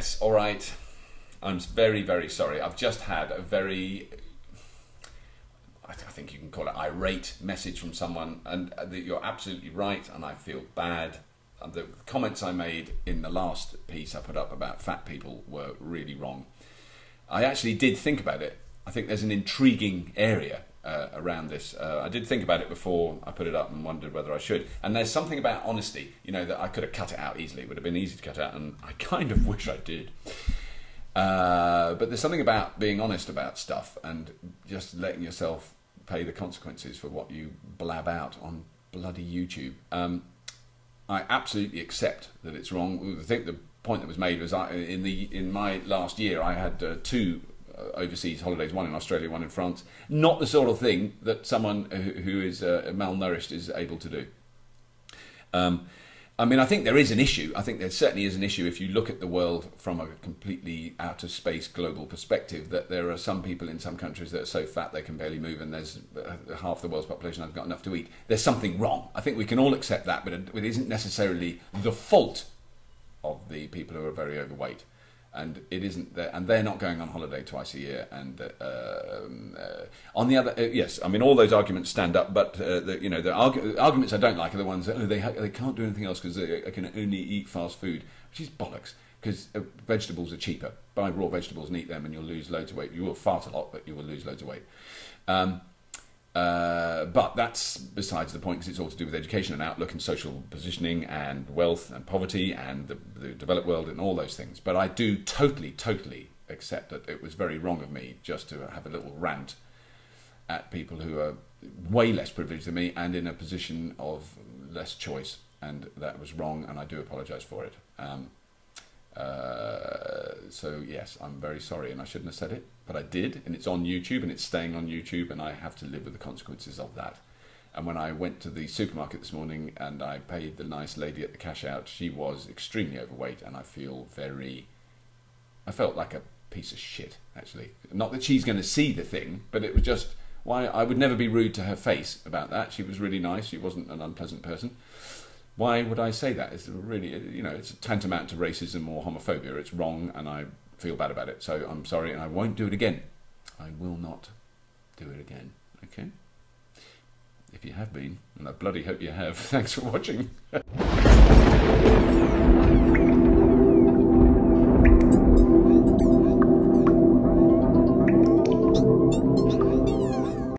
Yes, all right. I'm very, very sorry. I've just had a very, I think you can call it irate message from someone, and you're absolutely right, and I feel bad. And the comments I made in the last piece I put up about fat people were really wrong. I actually did think about it. I think there's an intriguing area around this. I did think about it before I put it up and wondered whether I should. And there's something about honesty, you know, that I could have cut it out easily. It would have been easy to cut out, and I kind of wish I did. But there's something about being honest about stuff and just letting yourself pay the consequences for what you blab out on bloody YouTube. I absolutely accept that it's wrong. I think the point that was made was in my last year I had 2 overseas holidays, one in Australia, one in France. Not the sort of thing that someone who is malnourished is able to do. I mean, I think there is an issue. I think there certainly is an issue if you look at the world from a completely outer space global perspective, that there are some people in some countries that are so fat they can barely move, and there's half the world's population hasn't got enough to eat. There's something wrong. I think we can all accept that, but it isn't necessarily the fault of the people who are very overweight. And it isn't there, and they're not going on holiday twice a year. And on the other, yes, I mean all those arguments stand up, but the arguments I don't like are the ones that they can't do anything else because they can only eat fast food, which is bollocks. Because vegetables are cheaper. Buy raw vegetables and eat them, and you'll lose loads of weight. You will fart a lot, but you will lose loads of weight. But that's besides the point, because it's all to do with education and outlook and social positioning and wealth and poverty and the developed world and all those things. But I do totally accept that it was very wrong of me just to have a little rant at people who are way less privileged than me and in a position of less choice. And that was wrong, and I do apologise for it. So yes, I'm very sorry, and I shouldn't have said it, but I did, and it's on YouTube, and it's staying on YouTube, and I have to live with the consequences of that. And when I went to the supermarket this morning and I paid the nice lady at the cash out, she was extremely overweight, and I felt like a piece of shit, actually. Not that she's going to see the thing, but it was just, why I would never be rude to her face about that. She was really nice. She wasn't an unpleasant person. Why would I say that? It's really, it's tantamount to racism or homophobia. It's wrong, and I feel bad about it. So I'm sorry, and I won't do it again. I will not do it again. Okay? If you have been, and I bloody hope you have, thanks for watching.